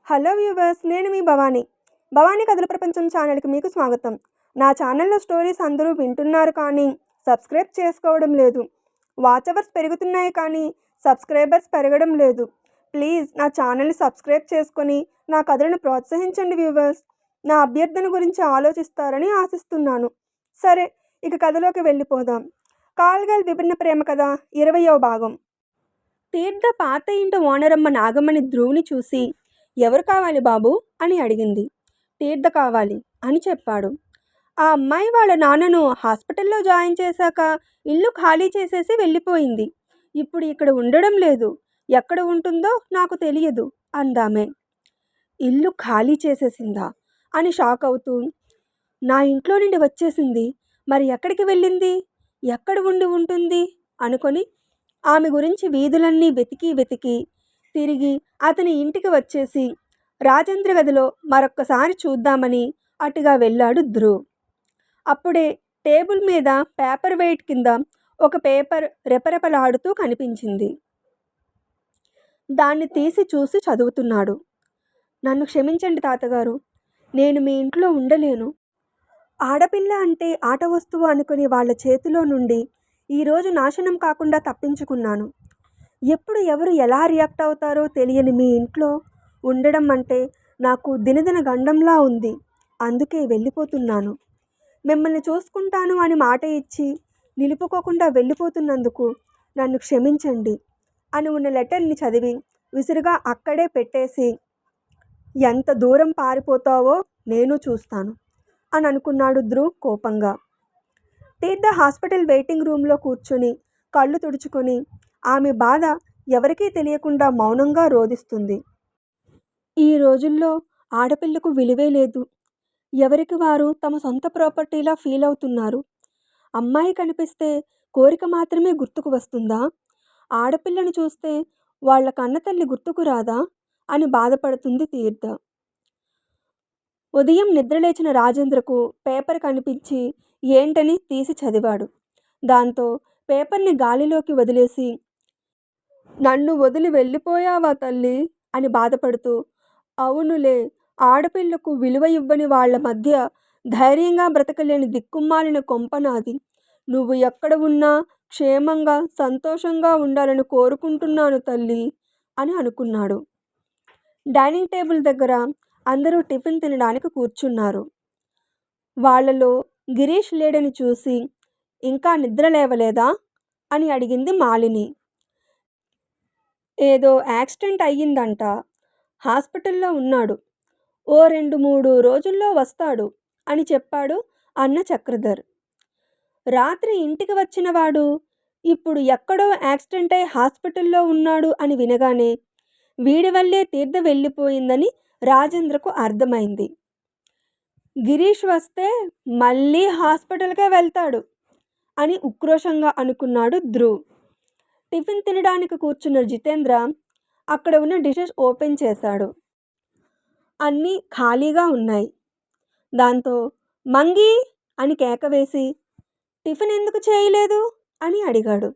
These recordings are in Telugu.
హలో వ్యూవర్స్, నేను మీ భవానీ. భవానీ కథల ప్రపంచం ఛానల్కి మీకు స్వాగతం. నా ఛానల్లో స్టోరీస్ అందరూ వింటున్నారు కానీ సబ్స్క్రైబ్ చేసుకోవడం లేదు. వాచ్ అవర్స్ పెరుగుతున్నాయి కానీ సబ్స్క్రైబర్స్ పెరగడం లేదు. ప్లీజ్ నా ఛానల్ని సబ్స్క్రైబ్ చేసుకొని నా కథలను ప్రోత్సహించండి వ్యూవర్స్. నా అభ్యర్థన గురించి ఆలోచిస్తారని ఆశిస్తున్నాను. సరే, ఇక కథలోకి వెళ్ళిపోదాం. కాల్గల్ విభిన్న ప్రేమ కథ 20వ భాగం. తీర్థ పాత ఇంటి ఓనరమ్మ నాగమ్మని ధ్రువుని చూసి, ఎవరు కావాలి బాబు అని అడిగింది. తీర్థ కావాలి అని చెప్పాడు. ఆ అమ్మాయి వాళ్ళ నాన్నను హాస్పిటల్లో జాయిన్ చేశాక ఇల్లు ఖాళీ చేసేసి వెళ్ళిపోయింది. ఇప్పుడు ఇక్కడ ఉండడం లేదు. ఎక్కడ ఉంటుందో నాకు తెలియదు అందామే. ఇల్లు ఖాళీ చేసేసిందా అని షాక్ అవుతూ, నా ఇంట్లో నుండి వచ్చేసింది, మరి ఎక్కడికి వెళ్ళింది, ఎక్కడ ఉండి ఉంటుంది అనుకొని ఆమె గురించి వీధులన్నీ వెతికి తిరిగి అతని ఇంటికి వచ్చేసి రాజేంద్ర గదిలో మరొక్కసారి చూద్దామని అటుగా వెళ్ళాడు ధ్రువ్. అప్పుడే టేబుల్ మీద పేపర్ వెయిట్ కింద ఒక పేపర్ రెపరెపలాడుతూ కనిపించింది. దాన్ని తీసి చూసి చదువుతున్నాడు. నన్ను క్షమించండి తాతగారు, నేను మీ ఇంట్లో ఉండలేను. ఆడపిల్ల అంటే ఆట వస్తువు అనుకుని వాళ్ళ చేతిలో నుండి ఈరోజు నాశనం కాకుండా తప్పించుకున్నాను. ఎప్పుడు ఎవరు ఎలా రియాక్ట్ అవుతారో తెలియని మీ ఇంట్లో ఉండడం అంటే నాకు దినదిన గండంలా ఉంది. అందుకే వెళ్ళిపోతున్నాను. మిమ్మల్ని చూసుకుంటాను అని మాట ఇచ్చి నిలుపుకోకుండా వెళ్ళిపోతున్నందుకు నన్ను క్షమించండి అని ఉన్న లెటర్ని చదివి విసురుగా అక్కడే పెట్టేసి, ఎంత దూరం పారిపోతావో నేను చూస్తాను అని అనుకున్నాడు ధ్రువ్ కోపంగా. తీర్థ హాస్పిటల్ వెయిటింగ్ రూమ్లో కూర్చుని కళ్ళు తుడుచుకొని ఆమె బాధ ఎవరికీ తెలియకుండా మౌనంగా రోదిస్తుంది. ఈ రోజుల్లో ఆడపిల్లకు విలువే లేదు. ఎవరికి వారు తమ సొంత ప్రాపర్టీలా ఫీల్ అవుతున్నారు. అమ్మాయి కనిపిస్తే కోరిక మాత్రమే గుర్తుకు వస్తుందా? ఆడపిల్లను చూస్తే వాళ్ళ కన్నతల్లి గుర్తుకు రాదా అని బాధపడుతుంది తీర్థ. ఉదయం నిద్రలేచిన రాజేంద్రకు పేపర్ కనిపించి ఏంటని తీసి చదివాడు. దాంతో పేపర్ని గాలిలోకి వదిలేసి, నన్ను వదిలి వెళ్ళిపోయావా తల్లి అని బాధపడుతూ, అవునులే, ఆడపిల్లకు విలువ ఇవ్వని వాళ్ల మధ్య ధైర్యంగా బ్రతకలేని దిక్కుమాలిన కొంపనాది. నువ్వు ఎక్కడ ఉన్నా క్షేమంగా సంతోషంగా ఉండాలని కోరుకుంటున్నాను తల్లి అని అనుకున్నాడు. డైనింగ్ టేబుల్ దగ్గర అందరూ టిఫిన్ తినడానికి కూర్చున్నారు. వాళ్లలో గిరీష్ లేడని చూసి, ఇంకా నిద్ర లేవలేదా అని అడిగింది మాలిని. ఏదో యాక్సిడెంట్ అయ్యిందంట, హాస్పిటల్లో ఉన్నాడు, ఓ 2-3 రోజుల్లో వస్తాడు అని చెప్పాడు అన్న చక్రధర్. రాత్రి ఇంటికి వచ్చిన వాడు ఇప్పుడు ఎక్కడో యాక్సిడెంట్ అయి హాస్పిటల్లో ఉన్నాడు అని వినగానే వీడి వల్లే తీర్థ వెళ్ళిపోయిందని రాజేంద్రకు అర్థమైంది. గిరీష్ వస్తే మళ్ళీ హాస్పిటల్కే వెళ్తాడు అని ఉక్రోషంగా అనుకున్నాడు ధ్రువ్. టిఫిన్ తినడానికి కూర్చున్న జితేంద్ర అక్కడ ఉన్న డిషెస్ ఓపెన్ చేశాడు. అన్నీ ఖాళీగా ఉన్నాయి. దాంతో మంగి అని కేక వేసి, టిఫిన్ ఎందుకు చేయలేదు అని అడిగాడు.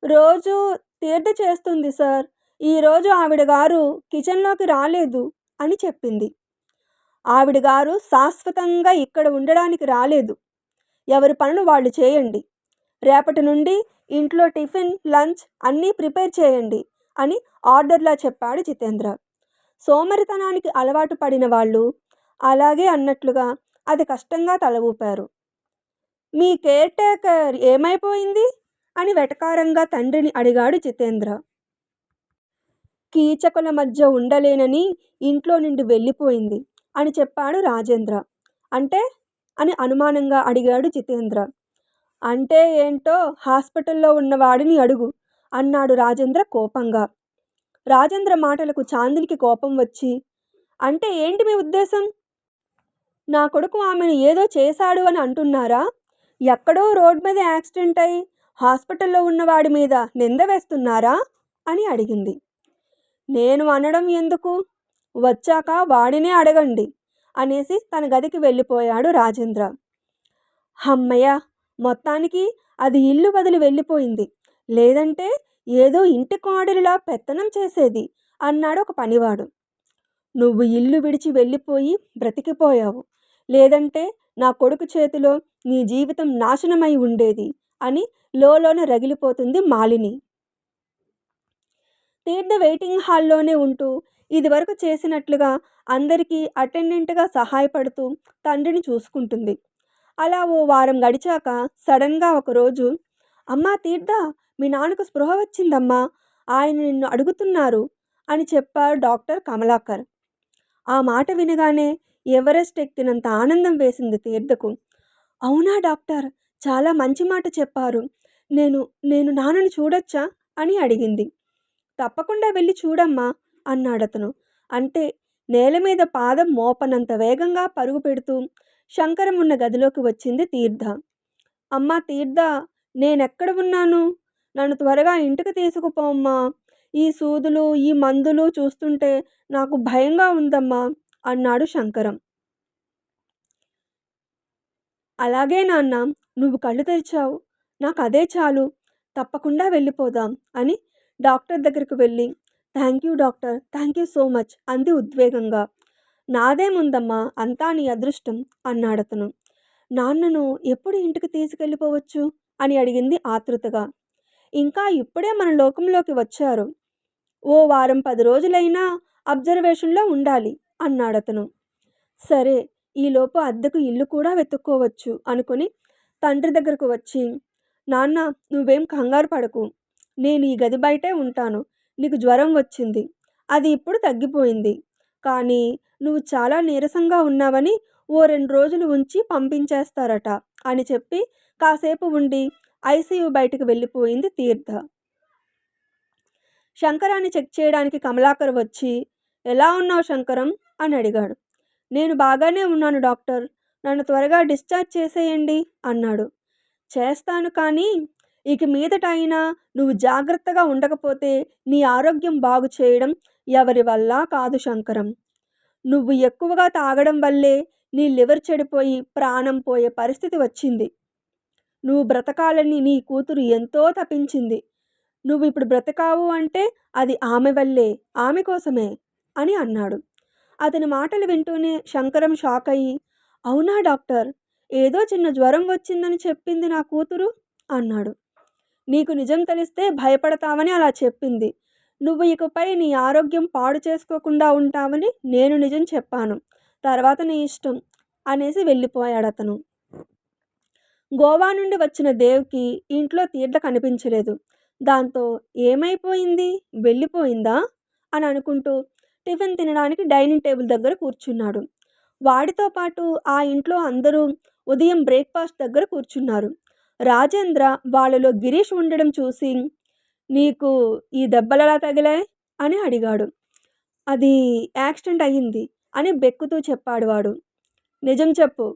రోజు తీర్థ చేస్తుంది సార్, ఈరోజు ఆవిడ గారు కిచెన్లోకి రాలేదు అని చెప్పింది. ఆవిడ గారు శాశ్వతంగా ఇక్కడ ఉండడానికి రాలేదు. ఎవరి పనులు వాళ్ళు చేయండి. రేపటి నుండి ఇంట్లో టిఫిన్, లంచ్ అన్నీ ప్రిపేర్ చేయండి అని ఆర్డర్లా చెప్పాడు జితేంద్ర. సోమరితనానికి అలవాటు పడిన వాళ్ళు అలాగే అన్నట్లుగా అది కష్టంగా తల ఊపారు. మీ కేర్ టేకర్ ఏమైపోయింది అని వెటకారంగా తండ్రిని అడిగాడు జితేంద్ర. కీచకుల మధ్య ఉండలేనని ఇంట్లో నుండి వెళ్ళిపోయింది అని చెప్పాడు రాజేంద్ర. అంటే అని అనుమానంగా అడిగాడు జితేంద్ర. అంటే ఏంటో హాస్పిటల్లో ఉన్నవాడిని అడుగు అన్నాడు రాజేంద్ర కోపంగా. రాజేంద్ర మాటలకు చాందినికి కోపం వచ్చి, అంటే ఏంటి మీ ఉద్దేశం? నా కొడుకు ఆమెను ఏదో చేశాడు అని అంటున్నారా? ఎక్కడో రోడ్ మీద యాక్సిడెంట్ అయి హాస్పిటల్లో ఉన్నవాడి మీద నింద వేస్తున్నారా అని అడిగింది. నేను అనడం ఎందుకు, వచ్చాక వాడినే అడగండి అనేసి తన గదికి వెళ్ళిపోయాడు రాజేంద్ర. హమ్మయ్య, మొత్తానికి అది ఇల్లు వదిలి వెళ్ళిపోయింది, లేదంటే ఏదో ఇంటి కోడలిలా పెత్తనం చేసేది అన్నాడు ఒక పనివాడు. నువ్వు ఇల్లు విడిచి వెళ్ళిపోయి బ్రతికిపోయావు. లేదంటే నా కొడుకు చేతిలో నీ జీవితం నాశనమై ఉండేది అని లోలోన రగిలిపోతుంది మాలిని. తీర్థ వెయిటింగ్ హాల్లోనే ఉంటూ ఇదివరకు చేసినట్లుగా అందరికీ అటెండెంట్గా సహాయపడుతూ తండ్రిని చూసుకుంటుంది. అలా ఓ వారం గడిచాక సడన్గా ఒకరోజు, అమ్మా తీర్థ, మీ నాన్నకు స్పృహ వచ్చిందమ్మా, ఆయన నిన్ను అడుగుతున్నారు అని చెప్పారు డాక్టర్ కమలాకర్. ఆ మాట వినగానే ఎవరెస్ట్ ఎక్కినంత ఆనందం వేసింది తీర్థకు. అవునా డాక్టర్, చాలా మంచి మాట చెప్పారు. నేను నేను నాన్నను చూడొచ్చా అని అడిగింది. తప్పకుండా వెళ్ళి చూడమ్మా అన్నాడతను. అంటే నేల మీద పాదం మోపనంత వేగంగా పరుగు పెడుతూ శంకరం ఉన్న గదిలోకి వచ్చింది తీర్థ. అమ్మా తీర్థ, నేనెక్కడ ఉన్నాను? నన్ను త్వరగా ఇంటికి తీసుకుపోమ్మా. ఈ సూదులు, ఈ మందులు చూస్తుంటే నాకు భయంగా ఉందమ్మా అన్నాడు శంకరం. అలాగే నాన్న, నువ్వు కళ్ళు తెరిచావు, నాకు అదే చాలు. తప్పకుండా వెళ్ళిపోదాం అని డాక్టర్ దగ్గరికి వెళ్ళి, thank you doctor, thank you so much అంది ఉద్వేగంగా. నాదేముందమ్మా, అంతా నీ అదృష్టం అన్నాడతను. నాన్నను ఎప్పుడు ఇంటికి తీసుకెళ్ళిపోవచ్చు అని అడిగింది ఆతృతగా. ఇంకా ఇప్పుడే మన లోకంలోకి వచ్చారు. ఓ వారం 10 రోజులైనా అబ్జర్వేషన్లో ఉండాలి అన్నాడతను. సరే, ఈలోపు అద్దెకు ఇల్లు కూడా వెతుక్కోవచ్చు అనుకుని తండ్రి దగ్గరకు వచ్చి, నాన్న నువ్వేం కంగారు పడకు, నేను ఈ గది బయటే ఉంటాను. నీకు జ్వరం వచ్చింది, అది ఇప్పుడు తగ్గిపోయింది. కానీ నువ్వు చాలా నీరసంగా ఉన్నావని ఓ 2 రోజులు ఉంచి పంపించేస్తారట అని చెప్పి కాసేపు ఉండి ఐసీయూ బయటకు వెళ్ళిపోయింది తీర్థ. శంకరాన్ని చెక్ చేయడానికి కమలాకర్ వచ్చి, ఎలా ఉన్నావు శంకరం అని అడిగాడు. నేను బాగానే ఉన్నాను డాక్టర్, నన్ను త్వరగా డిశ్చార్జ్ చేసేయండి అన్నాడు. చేస్తాను, కానీ ఇక మీదట అయినా నువ్వు జాగ్రత్తగా ఉండకపోతే నీ ఆరోగ్యం బాగు చేయడం ఎవరి వల్ల కాదు శంకరం. నువ్వు ఎక్కువగా తాగడం వల్లే నీ లివర్ చెడిపోయి ప్రాణం పోయే పరిస్థితి వచ్చింది. నువ్వు బ్రతకాలని నీ కూతురు ఎంతో తపించింది. నువ్వు ఇప్పుడు బ్రతకావు అంటే అది ఆమె వల్లే, ఆమె కోసమే అని అన్నాడు. అతని మాటలు వింటూనే శంకరం షాక్ అయ్యి, అవునా డాక్టర్, ఏదో చిన్న జ్వరం వచ్చిందని చెప్పింది నా కూతురు అన్నాడు. నీకు నిజం తెలిస్తే భయపడతావని అలా చెప్పింది. నువ్వు ఇకపై నీ ఆరోగ్యం పాడు చేసుకోకుండా ఉంటావని నేను నిజం చెప్పాను. తర్వాత నీ ఇష్టం అనేసి వెళ్ళిపోయాడతను. గోవా నుండి వచ్చిన దేవ్కి ఇంట్లో తీర్థ కనిపించలేదు. దాంతో ఏమైపోయింది, వెళ్ళిపోయిందా అని అనుకుంటూ టిఫిన్ తినడానికి డైనింగ్ టేబుల్ దగ్గర కూర్చున్నాడు. వాడితో పాటు ఆ ఇంట్లో అందరూ ఉదయం బ్రేక్ఫాస్ట్ దగ్గర కూర్చున్నారు. రాజేంద్ర వాళ్ళలో గిరీష్ ఉండడం చూసి, నీకు ఈ దెబ్బలలా తగిలాయి అని అడిగాడు. అది యాక్సిడెంట్ అయ్యింది అని బెక్కుతూ చెప్పాడు వాడు. నిజం చెప్పు,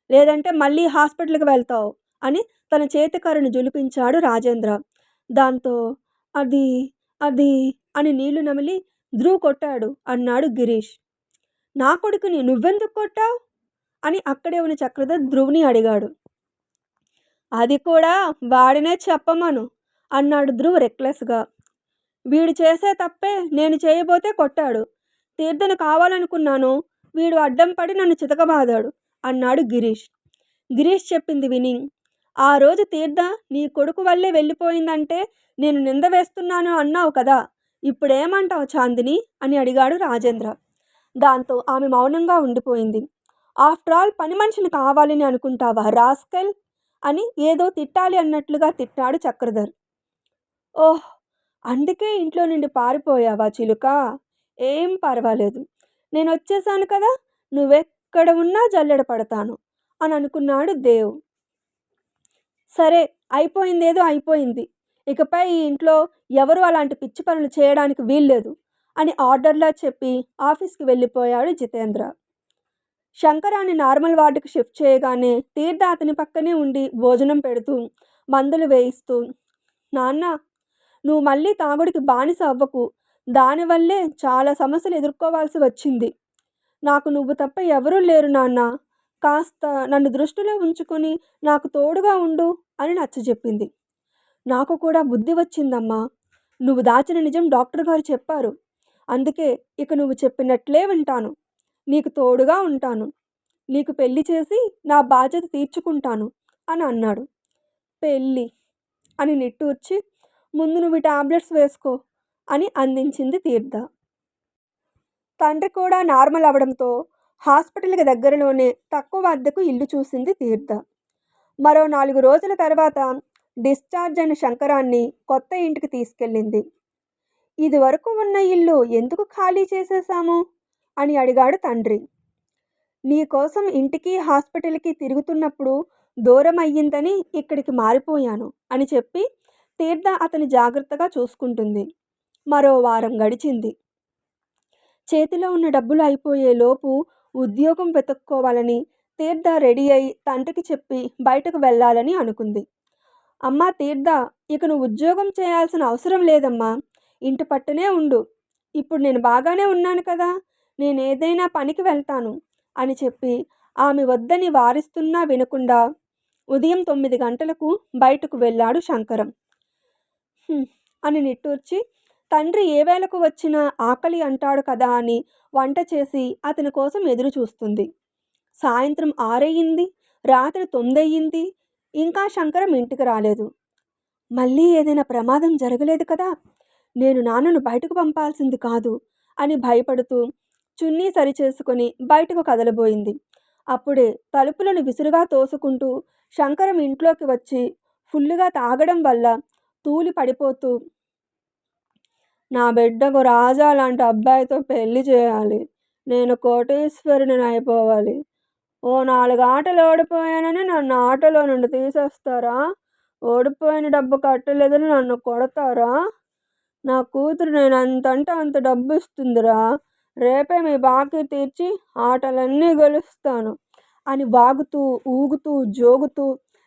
లేదంటే మళ్ళీ హాస్పిటల్కి వెళ్తావు అని తన చేతికర్రను జులిపించాడు రాజేంద్ర. దాంతో అది అది అని నీళ్లు నమిలి, ధ్రువ్ కొట్టాడు అన్నాడు గిరీష్. నా కొడుకుని నువ్వెందుకు కొట్టావు అని అక్కడే ఉన్న చక్రధర్ ధ్రువ్ని అడిగాడు. అది కూడా వాడినే చెప్పమను అన్నాడు ధ్రువ్ రెక్లెస్గా. వీడు చేసే తప్పే నేను చేయబోతే కొట్టాడు. తీర్థను కావాలనుకున్నాను, వీడు అడ్డం పడి నన్ను చితకబాదాడు అన్నాడు గిరీష్. గిరీష్ చెప్పింది విని, ఆ రోజు తీర్థ నీ కొడుకు వల్లే వెళ్ళిపోయిందంటే నేను నింద వేస్తున్నాను అన్నావు కదా, ఇప్పుడేమంటావు చాందిని అని అడిగాడు రాజేంద్ర. దాంతో ఆమె మౌనంగా ఉండిపోయింది. ఆఫ్టర్ ఆల్ పని మనిషిని కావాలని అనుకుంటావా రాస్కెల్ అని ఏదో తిట్టాలి అన్నట్లుగా తిట్టాడు చక్రధర్. ఓహ్, అందుకే ఇంట్లో నుండి పారిపోయావా చిలుక? ఏం పర్వాలేదు, నేను వచ్చేసాను కదా, నువ్వెక్కడ ఉన్నా జల్లెడ పడతాను అని అనుకున్నాడు దేవ్. సరే, అయిపోయిందేదో అయిపోయింది, ఇకపై ఈ ఇంట్లో ఎవరు అలాంటి పిచ్చి పనులు చేయడానికి వీల్లేదు అని ఆర్డర్లా చెప్పి ఆఫీస్కి వెళ్ళిపోయాడు జితేంద్ర. శంకరాన్ని నార్మల్ వార్డుకి షిఫ్ట్ చేయగానే తీర్థ అతని పక్కనే ఉండి భోజనం పెడుతూ మందులు వేయిస్తూ, నాన్న నువ్వు మళ్ళీ తాగుడికి బానిస అవ్వకు, దానివల్లే చాలా సమస్యలు ఎదుర్కోవాల్సి వచ్చింది. నాకు నువ్వు తప్ప ఎవరూ లేరు నాన్న, కాస్త నన్ను దృష్టిలో ఉంచుకొని నాకు తోడుగా ఉండు అని నచ్చజెప్పింది. నాకు కూడా బుద్ధి వచ్చిందమ్మా, నువ్వు దాచిన నిజం డాక్టర్ గారు చెప్పారు, అందుకే ఇక నువ్వు చెప్పినట్లే వింటాను. నీకు తోడుగా ఉంటాను. నీకు పెళ్లి చేసి నా బాధ్యత తీర్చుకుంటాను అని అన్నాడు. పెళ్ళి అని నిట్టూర్చి, ముందు నువ్వు ఈ టాబ్లెట్స్ వేసుకో అని అందించింది తీర్థ. తండ్రి కూడా నార్మల్ అవడంతో హాస్పిటల్‌కి దగ్గరలోనే తక్కువ అద్దెకు ఇల్లు చూసింది తీర్థ. మరో 4 రోజుల తర్వాత డిశ్చార్జ్ అయిన శంకరాన్ని కొత్త ఇంటికి తీసుకెళ్ళింది. ఇదివరకు ఉన్న ఇల్లు ఎందుకు ఖాళీ చేసేశాము అని అడిగాడు తండ్రి. నీకోసం ఇంటికి హాస్పిటల్‌కి తిరుగుతున్నప్పుడు దూరం అయ్యిందని ఇక్కడికి మారిపోయాను అని చెప్పి తీర్థ అతని జాగ్రత్తగా చూసుకుంటుంది. మరో వారం గడిచింది. చేతిలో ఉన్న డబ్బులు అయిపోయే లోపు ఉద్యోగం వెతుక్కోవాలని తీర్థ రెడీ అయి తండ్రికి చెప్పి బయటకు వెళ్ళాలని అనుకుంది. అమ్మా తీర్థ, ఇక నువ్వు ఉద్యోగం చేయాల్సిన అవసరం లేదమ్మా. ఇంటి పట్టునే ఉండు. ఇప్పుడు నేను బాగానే ఉన్నాను కదా, నేనేదైనా పనికి వెళ్తాను అని చెప్పి ఆమె వద్దని వారిస్తున్నా వినకుండా ఉదయం 9 గంటలకు బయటకు వెళ్ళాడు శంకరం. అని నిట్టూర్చి తండ్రి ఏ వేళకు వచ్చినా ఆకలి అంటాడు కదా అని వంట చేసి అతని కోసం ఎదురు చూస్తుంది. సాయంత్రం 6 అయ్యింది, రాత్రి 9 అయ్యింది, ఇంకా శంకరం ఇంటికి రాలేదు. మళ్ళీ ఏదైనా ప్రమాదం జరగలేదు కదా, నేను నాన్నను బయటకు పంపాల్సింది కాదు అని భయపడుతూ చున్నీ సరిచేసుకొని బయటకు కదలబోయింది. అప్పుడే తలుపులను విసురుగా తోసుకుంటూ శంకరం ఇంట్లోకి వచ్చి ఫుల్లుగా తాగడం వల్ల తూలి పడిపోతూ, నా బిడ్డకు రాజా లాంటి అబ్బాయితో పెళ్లి చేయాలి, నేను కోటీశ్వరుని అయిపోవాలి, ఓ 4 ఆటలు ఓడిపోయానని నన్ను ఆటలో నుండి తీసేస్తారా, ఓడిపోయిన డబ్బు కట్టలేదని నన్ను కొడతారా, నా కూతురు నేను అంతంటే అంత డబ్బు ఇస్తుందిరా, రేపే మీ బాకీ తీర్చి ఆటలన్నీ గెలుస్తాను అని వాగుతూ ఊగుతూ జోగుతూ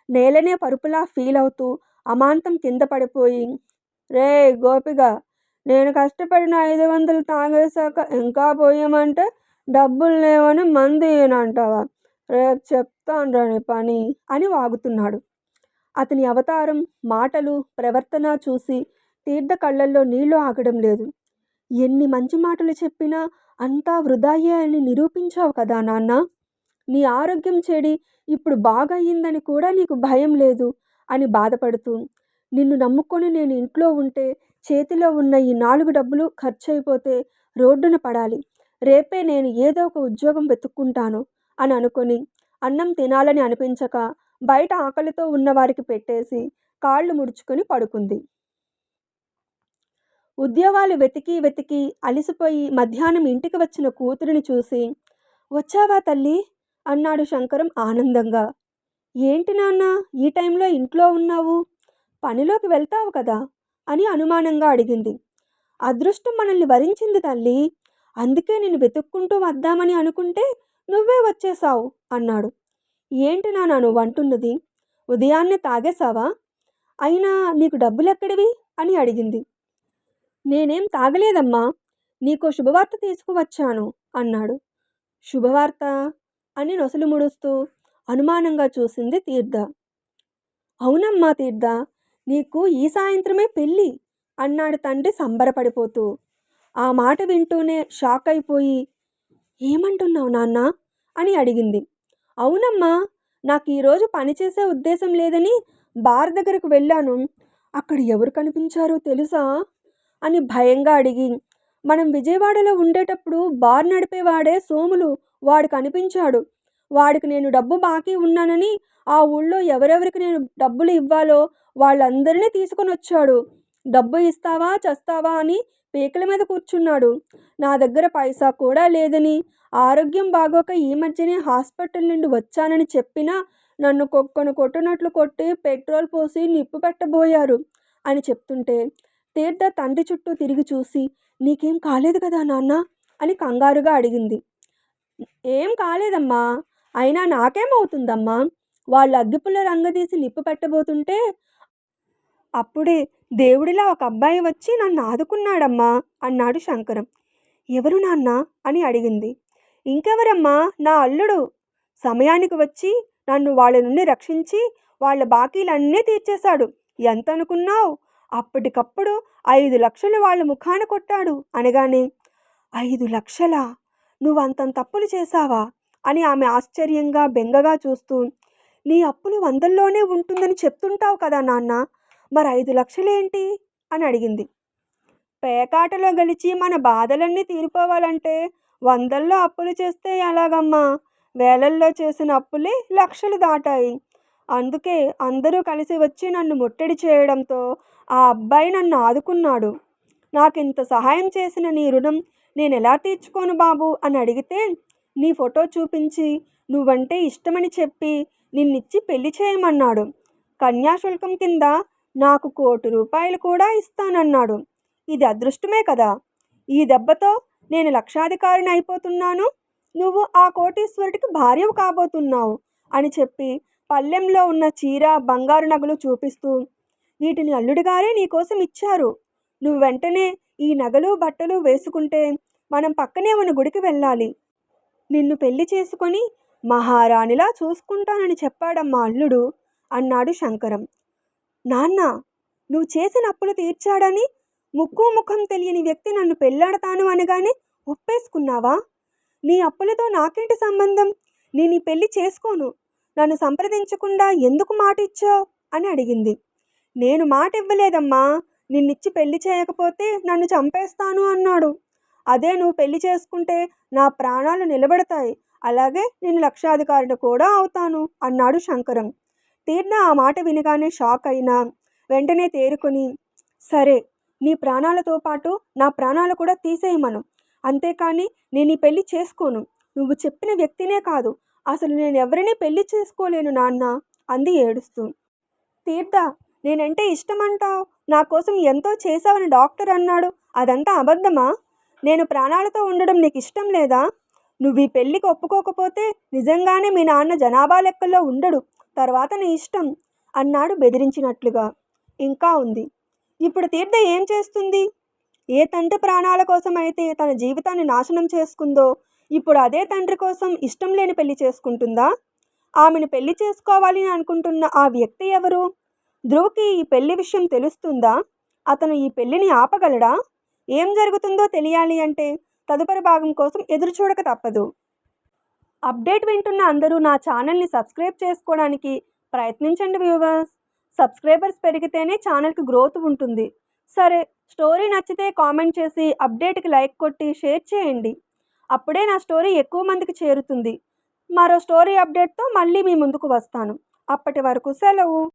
నేలనే పరుపులా ఫీల్ అవుతూ అమాంతం కింద పడిపోయి, రే గోపిగా, నేను కష్టపడిన 500 తాగేశాక ఇంకా పోయామంటే డబ్బులు లేవని మంది అంటావా, రేపు చెప్తాను రాని పని అని వాగుతున్నాడు. అతని అవతారం, మాటలు, ప్రవర్తన చూసి తీర్థ కళ్ళల్లో నీళ్లు ఆగడం లేదు. ఎన్ని మంచి మాటలు చెప్పినా అంతా వృధాయే అని నిరూపించావు కదా నాన్న. నీ ఆరోగ్యం చెడి ఇప్పుడు బాగయ్యిందని కూడా నీకు భయం లేదు అని బాధపడుతూ, నిన్ను నమ్ముకొని నేను ఇంట్లో ఉంటే చేతిలో ఉన్న ఈ 4 డబ్బులు ఖర్చయిపోతే రోడ్డున పడాలి, రేపే నేను ఏదో ఒక ఉద్యోగం వెతుక్కుంటాను అని అనుకొని అన్నం తినాలని అనిపించక బయట ఆకలితో ఉన్నవారికి పెట్టేసి కాళ్ళు ముడుచుకొని పడుకుంది. ఉద్యోగాలు వెతికి వెతికి అలిసిపోయి మధ్యాహ్నం ఇంటికి వచ్చిన కూతురిని చూసి, వచ్చావా తల్లి అన్నాడు శంకరం ఆనందంగా. ఏంటి నాన్న ఈ టైంలో ఇంట్లో ఉన్నావు, పనిలోకి వెళ్తావు కదా అని అనుమానంగా అడిగింది. అదృష్టం మనల్ని వరించింది తల్లి, అందుకే నేను వెతుక్కుంటూ వద్దామని అనుకుంటే నువ్వే వచ్చేసావు అన్నాడు. ఏంటి నాన్న నువ్వు అంటున్నది, ఉదయాన్నే తాగేశావా, అయినా నీకు డబ్బులెక్కడివి అని అడిగింది. నేనేం తాగలేదమ్మా, నీకో శుభవార్త తీసుకువచ్చాను అన్నాడు. శుభవార్త అని నొసలు ముడుస్తూ అనుమానంగా చూసింది తీర్థ. అవునమ్మా తీర్థ, నీకు ఈ సాయంత్రమే పెళ్ళి అన్నాడు తండ్రి సంబరపడిపోతూ. ఆ మాట వింటూనే షాక్ అయిపోయి, ఏమంటున్నావు నాన్న అని అడిగింది. అవునమ్మా, నాకు ఈరోజు పనిచేసే ఉద్దేశం లేదని బార్ దగ్గరకు వెళ్ళాను, అక్కడ ఎవరు కనిపించారో తెలుసా అని భయంగా అడిగి, మనం విజయవాడలో ఉండేటప్పుడు బార్ నడిపేవాడే సోములు, వాడు కనిపించాడు, వాడికి నేను డబ్బు బాకీ ఉన్నానని ఆ ఊళ్ళో ఎవరెవరికి నేను డబ్బులు ఇవ్వాలో వాళ్ళందరినీ తీసుకొని వచ్చాడు, డబ్బు ఇస్తావా చస్తావా అని పీకల మీద కూర్చున్నాడు, నా దగ్గర పైసా కూడా లేదని, ఆరోగ్యం బాగోక ఈ మధ్యనే హాస్పిటల్ నుండి వచ్చానని చెప్పినా నన్ను కుక్కను కొట్టినట్లు కొట్టి పెట్రోల్ పోసి నిప్పు పెట్టబోయారు అని చెప్తుంటే తీర్థ తండ్రి చుట్టూ తిరిగి చూసి, నీకేం కాలేదు కదా నాన్న అని కంగారుగా అడిగింది. ఏం కాలేదమ్మా, అయినా నాకేమవుతుందమ్మా, వాళ్ళు అగ్గిపుల్ల రంగదీసి నిప్పు పెట్టబోతుంటే అప్పుడే దేవుడిలా ఒక అబ్బాయి వచ్చి నన్ను ఆదుకున్నాడమ్మా అన్నాడు శంకరం. ఎవరు నాన్న అని అడిగింది. ఇంకెవరమ్మా, నా అల్లుడు సమయానికి వచ్చి నన్ను వాళ్ళ నుండి రక్షించి వాళ్ళ బాకీలన్నీ తీర్చేశాడు. ఎంత అనుకున్నావు, అప్పటికప్పుడు 5 లక్షలు వాళ్ళ ముఖాన కొట్టాడు అనగానే 5,00,000 నువ్వంతంత అప్పులు చేశావా అని ఆమె ఆశ్చర్యంగా బెంగగా చూస్తూ, నీ అప్పులు వందల్లోనే ఉంటుందని చెప్తుంటావు కదా నాన్న, మరి 5,00,000 ఏంటి అని అడిగింది. పేకాటలో గెలిచి మన బాధలన్నీ తీరిపోవాలంటే వందల్లో అప్పులు చేస్తే ఎలాగమ్మా, వేలల్లో చేసిన అప్పులే లక్షలు దాటాయి. అందుకే అందరూ కలిసి వచ్చి నన్ను ముట్టడి చేయడంతో ఆ అబ్బాయి నన్ను ఆదుకున్నాడు. నాకింత సహాయం చేసిన నీ రుణం నేనెలా తీర్చుకోను బాబు అని అడిగితే, నీ ఫోటో చూపించి నువ్వంటే ఇష్టమని చెప్పి నిన్నిచ్చి పెళ్లి చేయమన్నాడు. కన్యాశుల్కం కింద నాకు ₹1,00,00,000 కూడా ఇస్తానన్నాడు. ఇది అదృష్టమే కదా. ఈ దెబ్బతో నేను లక్షాధికారిని అయిపోతున్నాను, నువ్వు ఆ కోటీశ్వరుడికి భార్యవు కాబోతున్నావు అని చెప్పి పళ్ళెంలో ఉన్న చీర, బంగారు నగలు చూపిస్తూ, వీటిని అల్లుడిగారే నీకోసం ఇచ్చారు. నువ్వు వెంటనే ఈ నగలు, బట్టలు వేసుకుంటే మనం పక్కనే ఉన్న గుడికి వెళ్ళాలి. నిన్ను పెళ్లి చేసుకొని మహారాణిలా చూసుకుంటానని చెప్పాడమ్మా అల్లుడు అన్నాడు శంకరం. నాన్న, నువ్వు చేసిన అప్పులు తీర్చాడని ముక్కు ముఖం తెలియని వ్యక్తి నన్ను పెళ్ళాడతాను అనగానే ఒప్పేసుకున్నావా? నీ అప్పులతో నాకేంటి సంబంధం? నేను ఈ పెళ్లి చేసుకోను. నన్ను సంప్రదించకుండా ఎందుకు మాట ఇచ్చావు అని అడిగింది. నేను మాట ఇవ్వలేదమ్మా, నిన్నిచ్చి పెళ్లి చేయకపోతే నన్ను చంపేస్తాను అన్నాడు. అదే నువ్వు పెళ్లి చేసుకుంటే నా ప్రాణాలు నిలబడతాయి, అలాగే నేను లక్షాధికారిని కూడా అవుతాను అన్నాడు శంకరం. తీర్ణ ఆ మాట వినగానే షాక్ అయినా వెంటనే తేరుకొని, సరే, నీ ప్రాణాలతో పాటు నా ప్రాణాలు కూడా తీసేయమను, అంతేకాని నేను ఈ పెళ్లి చేసుకోను. నువ్వు చెప్పిన వ్యక్తినే కాదు, అసలు నేను ఎవరినీ పెళ్లి చేసుకోలేను నాన్న అంది ఏడుస్తూ. తీర్థ, నేనంటే ఇష్టమంటావు, నా కోసం ఎంతో చేశావని డాక్టర్ అన్నాడు, అదంతా అబద్ధమా? నేను ప్రాణాలతో ఉండడం నీకు ఇష్టం లేదా? నువ్వు ఈ పెళ్లికి ఒప్పుకోకపోతే నిజంగానే మీ నాన్న జనాభా లెక్కల్లో ఉండడు, తర్వాత నీ ఇష్టం అన్నాడు బెదిరించినట్లుగా. ఇంకా ఉంది. ఇప్పుడు తీర్థ ఏం చేస్తుంది? ఏ తండ్రి ప్రాణాల కోసం అయితే తన జీవితాన్ని నాశనం చేసుకుందో, ఇప్పుడు అదే తండ్రి కోసం ఇష్టం లేని పెళ్లి చేసుకుంటుందా? ఆమెను పెళ్లి చేసుకోవాలి అనుకుంటున్న ఆ వ్యక్తి ఎవరు? ధ్రువ్కి ఈ పెళ్లి విషయం తెలుస్తుందా? అతను ఈ పెళ్లిని ఆపగలడా? ఏం జరుగుతుందో తెలియాలి అంటే తదుపరి భాగం కోసం ఎదురు చూడక తప్పదు. అప్డేట్ వింటున్న అందరూ నా ఛానల్ని సబ్స్క్రైబ్ చేసుకోవడానికి ప్రయత్నించండి వ్యూవర్స్. సబ్స్క్రైబర్స్ పెరిగితేనే ఛానల్కి గ్రోత్ ఉంటుంది. సరే, స్టోరీ నచ్చితే కామెంట్ చేసి అప్డేట్కి లైక్ కొట్టి షేర్ చేయండి. అప్పుడే నా స్టోరీ ఎక్కువ మందికి చేరుతుంది. మరో స్టోరీ అప్డేట్తో మళ్ళీ మీ ముందుకు వస్తాను. అప్పటి వరకు సెలవు.